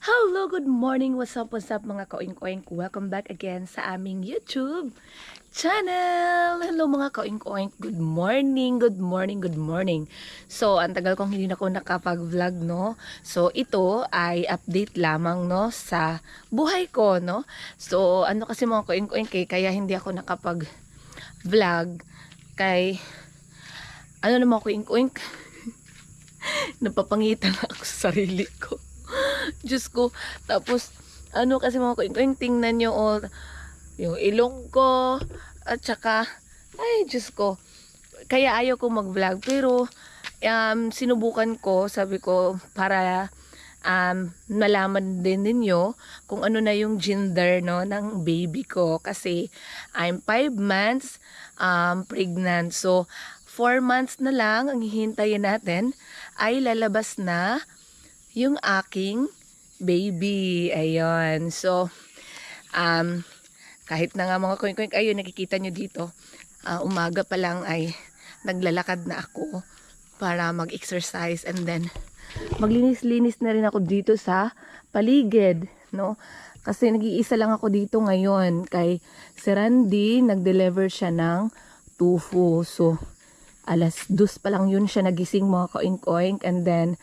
Hello, good morning. What's up mga kaoink-oink? Welcome back again sa aming YouTube channel. Hello mga kaoink-oink. Good morning, good morning, good morning. So, ang tagal kong hindi na ako nakapag-vlog, no? So, ito ay update lamang, no? Sa buhay ko, no? So, ano kasi mga kaoink-oink, kaya hindi ako nakapag-vlog. Kay, ano naman kaoink-oink? Napapangitan ako sa sarili ko. Diyos ko. Tapos, ano kasi mga kuing tingnan nyo all, yung ilong ko, at saka, ay, Diyos ko. Kaya ayaw ko mag-vlog. Pero, sinubukan ko, sabi ko, para nalaman din ninyo kung ano na yung gender, no, ng baby ko. Kasi, I'm 5 months pregnant. So, 4 months na lang ang hihintayin natin ay lalabas na yung aking baby. Ayun. So, kahit na nga mga koink-koink, ayun, nakikita nyo dito, umaga pa lang ay naglalakad na ako para mag-exercise and then maglinis-linis na rin ako dito sa paligid, no? Kasi nag-iisa lang ako dito ngayon kay si Randy, nag-deliver siya ng tofu. So, alas 2 pa lang yun siya nagising mga koink-koink and then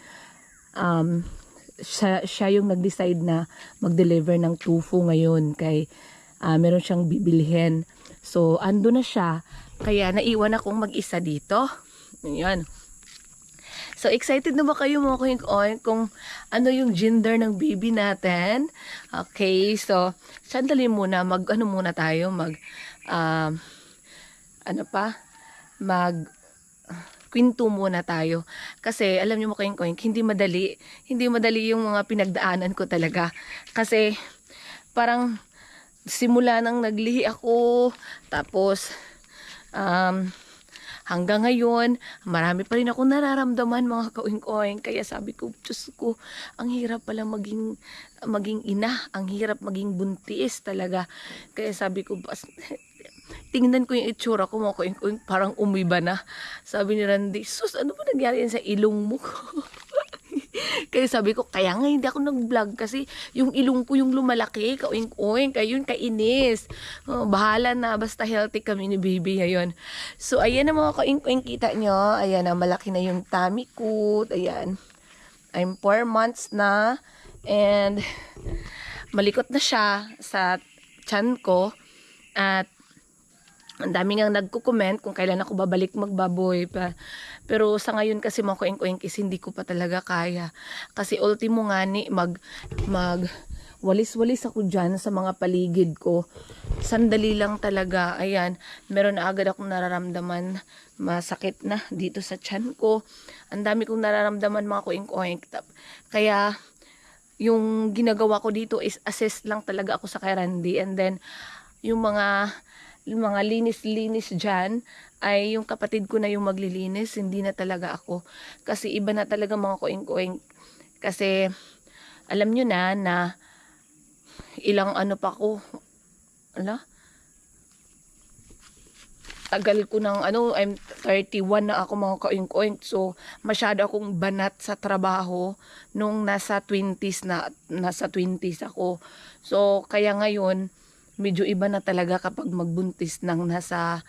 siya yung nag-decide na mag-deliver ng tofu ngayon kay meron siyang bibilhin. So, ando na siya. Kaya naiwan akong mag-isa dito. Ayan. So, excited na ba kayo mga koink-oink kung ano yung gender ng baby natin? Okay, so, sandali muna. Ano muna tayo? Ano pa? Kwento muna tayo. Kasi alam niyo mo koink-oink, hindi madali yung mga pinagdaanan ko talaga. Kasi parang simula nang naglihi ako, tapos hanggang ngayon, marami pa rin ako nararamdaman mga kaoink-oink. Kaya sabi ko, Diyos ko, ang hirap pala maging ina, ang hirap maging buntis talaga. Kaya sabi ko, tingnan ko yung itsura ko mga kaoink-oink, parang umiba na. Sabi ni Randy, sus, ano ba nangyari yan sa ilong mo? Kaya sabi ko, kaya nga hindi ako nag-vlog kasi yung ilong ko yung lumalaki, kaoink-oink, ayun, kainis. Oh, bahala na, basta healthy kami ni baby ngayon. So, ayan na mga kaoink-oink, kita nyo. Ayan na, malaki na yung tummy ko. Ayan. I'm 4 months na. And, malikot na siya sa tiyan ko. At, ang dami nga nagko-comment kung kailan ako babalik magbaboy pa. Pero sa ngayon kasi mga koink-oink is hindi ko pa talaga kaya. Kasi ultimo nga ni walis-walis ako dyan sa mga paligid ko. Sandali lang talaga. Ayan, meron na agad akong nararamdaman. Masakit na dito sa tiyan ko. Ang dami kong nararamdaman mga koink-oink. Kaya yung ginagawa ko dito is assist lang talaga ako sa kay Randy. And then yung mga linis-linis dyan ay yung kapatid ko na yung maglilinis, hindi na talaga ako. Kasi iba na talaga mga koing-koing. Kasi alam nyo na ilang ano pa ko, tagal ko ng I'm 31 na ako mga koing-koing. So, masyado akong banat sa trabaho nung nasa 20s ako. So, kaya ngayon, medyo iba na talaga kapag magbuntis ng nasa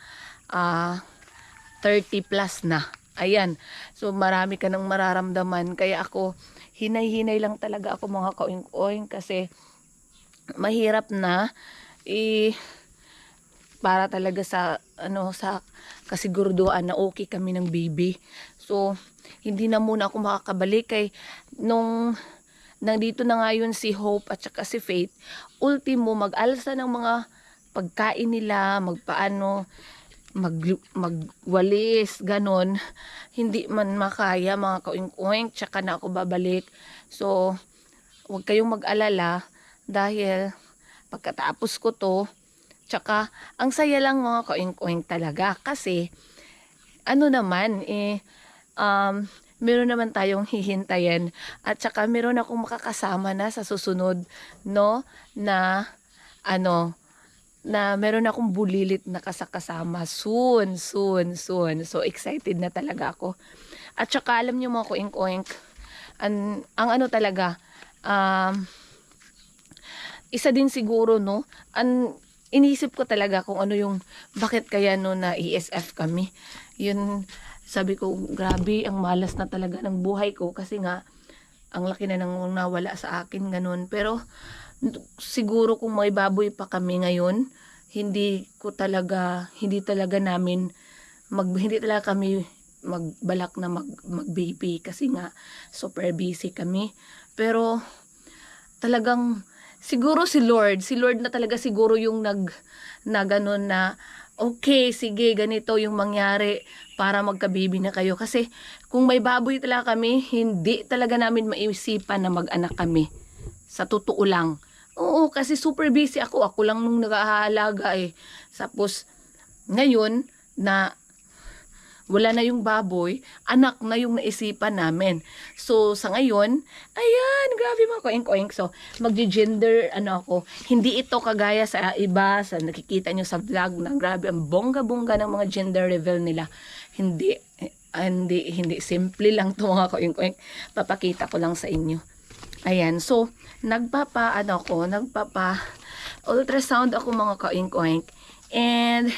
30 plus na. Ayan. So, marami ka nang mararamdaman. Kaya ako, hinay-hinay lang talaga ako mga kaoink-oink kasi mahirap na para talaga sa sa kasiguraduhan na okay kami ng baby. So, hindi na muna ako makakabalik kay nung nandito na nga yun si Hope at saka si Faith, ultimo mag-alsa ng mga pagkain nila, magwalis, ganon. Hindi man makaya mga kaoink-oink, tsaka na ako babalik. So, huwag kayong mag-alala dahil pagkatapos ko to, tsaka ang saya lang mga kaoink-oink talaga kasi meron naman tayong hihintayin at saka meron akong makakasama na sa susunod, no, na meron akong bulilit na kasama soon. So excited na talaga ako. At saka alam niyo mga koink-oink, ang talaga isa din siguro, no, inisip ko talaga kung ano yung, bakit kaya no na ESF kami. Yun, sabi ko, grabe, ang malas na talaga ng buhay ko kasi nga, ang laki na nang nawala sa akin, ganun. Pero, siguro kung may baboy pa kami ngayon, hindi talaga hindi talaga kami magbalak na mag-baby kasi nga, super busy kami. Pero, talagang siguro si Lord na talaga siguro yung na ganun na okay, sige, ganito yung mangyari para magka-baby na kayo. Kasi kung may baboy talaga kami, hindi talaga namin maisipan na mag-anak kami. Sa totoo lang. Oo, kasi super busy ako. Ako lang nung nag-aalaga eh. Tapos, ngayon, na wala na yung baboy, anak na yung naisipan namin. So, sa ngayon, ayan, grabe mga koink-koink. So, maggi-gender, ako, hindi ito kagaya sa iba, sa nakikita nyo sa vlog, na grabe, ang bongga-bongga ng mga gender reveal nila. Hindi simple lang to mga koink-koink. Papakita ko lang sa inyo. Ayan, so, nagpapa ultrasound ako mga koink-koink. And,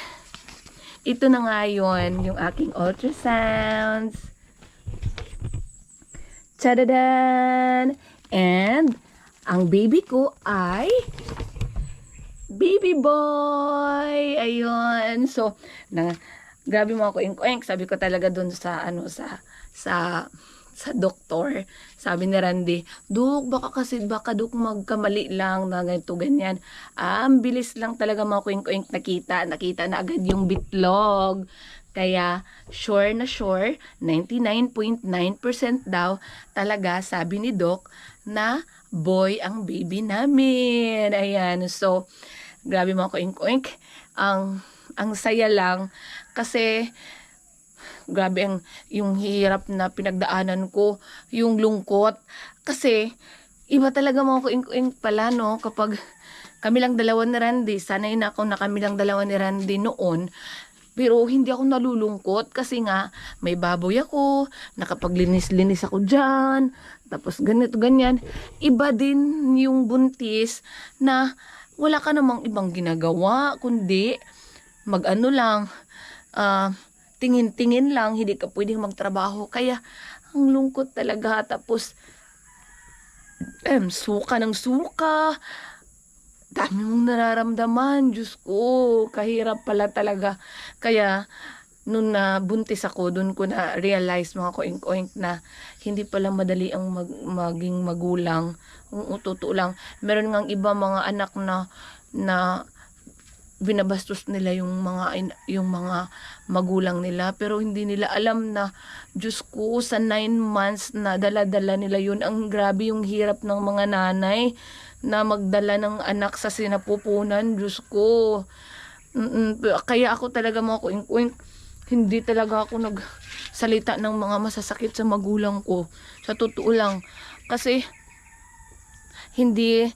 ito na nga yun, yung aking ultrasounds. Tadadan! And, ang baby ko ay baby boy! Ayun. So, grabe mga koink-koink. Sabi ko talaga dun sa doktor, sabi ni Randy, Duk, baka Duk magkamali lang na ganito, ganyan. Ang bilis lang talaga mga kuing-kuing nakita na agad yung bitlog. Kaya, sure, 99.9% daw talaga, sabi ni Doc, na boy ang baby namin. Ayan, so, grabe mga kuing-kuing. Ang saya lang, kasi, grabe yung hirap na pinagdaanan ko, yung lungkot. Kasi, iba talaga mga kuing-kuing pala, no? Kapag kami lang dalawa ni Randy, sanay na ako na kami lang dalawa ni Randy noon. Pero hindi ako nalulungkot kasi nga may baboy ako, nakapaglinis-linis ako dyan, tapos ganito, ganyan. Iba din yung buntis na wala ka namang ibang ginagawa, kundi mag-ano lang, tingin-tingin lang, hindi ka pwedeng magtrabaho. Kaya, ang lungkot talaga. Tapos, suka ng suka. Dami mong nararamdaman. Diyos ko, kahirap pala talaga. Kaya, nung nabuntis ako, dun ko na-realize mga koink-koink na hindi pala madali ang maging magulang. Totoo lang. Meron ngang iba mga anak na binabastos nila yung mga magulang nila, pero hindi nila alam na, Diyos ko, sa 9 months na dala-dala nila yun. Ang grabe yung hirap ng mga nanay na magdala ng anak sa sinapupunan. Diyos ko. Kaya ako talaga mga kuing-kuing, hindi talaga ako nagsalita ng mga masasakit sa magulang ko. Sa totoo lang. Kasi hindi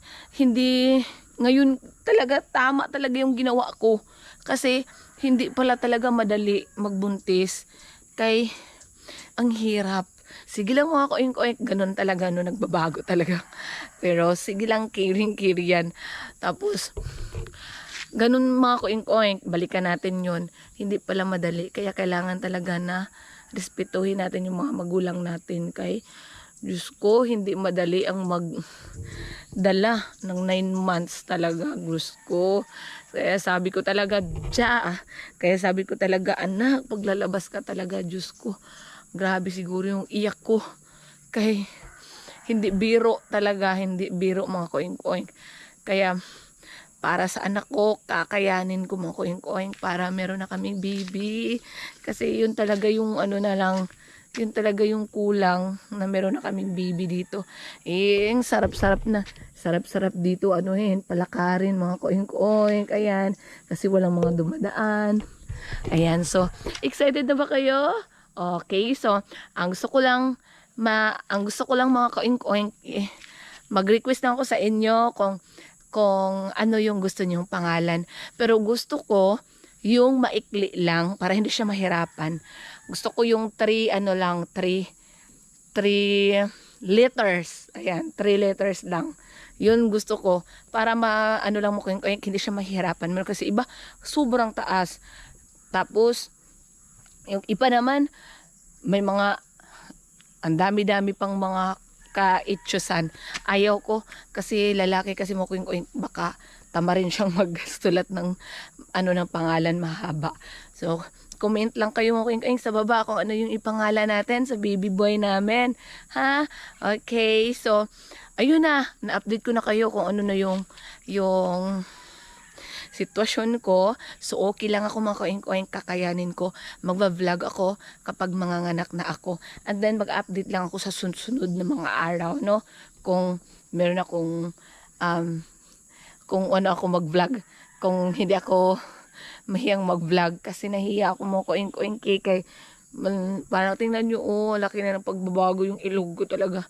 ngayon talaga tama talaga yung ginawa ko. Kasi hindi pala talaga madali magbuntis. Kay ang hirap. Sige lang mga koink-koink, ganun talaga, no, nagbabago talaga. Pero sige lang, kiring-kiri yan. Tapos, ganun mga koink-koink, balikan natin yon. Hindi pala madali. Kaya kailangan talaga na respetuhin natin yung mga magulang natin. Kay Diyos ko, hindi madali ang magdala ng 9 months talaga. Diyos ko. Kaya sabi ko talaga, kaya sabi ko talaga, anak, paglalabas ka talaga, Diyos ko. Grabe siguro yung iyak ko. Kaya hindi biro talaga, hindi biro mga koing-koing. Kaya para sa anak ko, kakayanin ko mga koing-koing para meron na kaming baby. Kasi yun talaga yung yun talaga yung kulang na meron na kaming baby dito. Ang sarap-sarap na. Sarap-sarap dito, palakarin, mga koing-koing. Ayan, kasi walang mga dumadaan. Ayan, so, excited na ba kayo? Okay, so, ang gusto ko lang mga koing-koing, mag-request na ako sa inyo kung ano yung gusto niyong pangalan. Pero gusto ko yung maikli lang para hindi siya mahirapan. Gusto ko yung 3 letters. Ayan, 3 letters lang. Yun gusto ko para ano lang mo kung hindi siya mahirapan mo kasi iba sobrang taas. Tapos yung iba naman may mga ang dami-dami pang mga kaitsusan. Ayaw ko kasi lalaki kasi mo kung baka tama rin siyang magsulat ng ng pangalan mahaba. So comment lang kayo mo kung sa baba kung ano yung ipangalan natin sa baby boy namin. Ha? Okay, so ayun na-update ko na kayo kung ano na yung sitwasyon ko. So okay lang ako mga kaoing-oing, kakayanin ko. Magva-vlog ako kapag manganganak na ako. And then mag-update lang ako sa sunod na mga araw, no? Kung meron akong kung ano ako mag-vlog. Kung hindi ako mahiyang mag-vlog kasi nahiya ako mga kaoing-oing kay parang tingnan nyo, laki na ng pagbabago yung ilog ko talaga.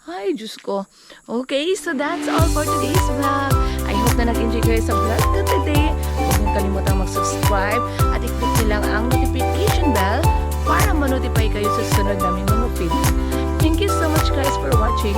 Ay, Diyos ko. Okay, so that's all for today's vlog. I hope na nag-enjoy kayo sa vlog na today. Huwag niyong kalimutang mag-subscribe at i-click niyo lang ang notification bell para ma-notify kayo sa sunod namin mga video. Thank you so much guys for watching.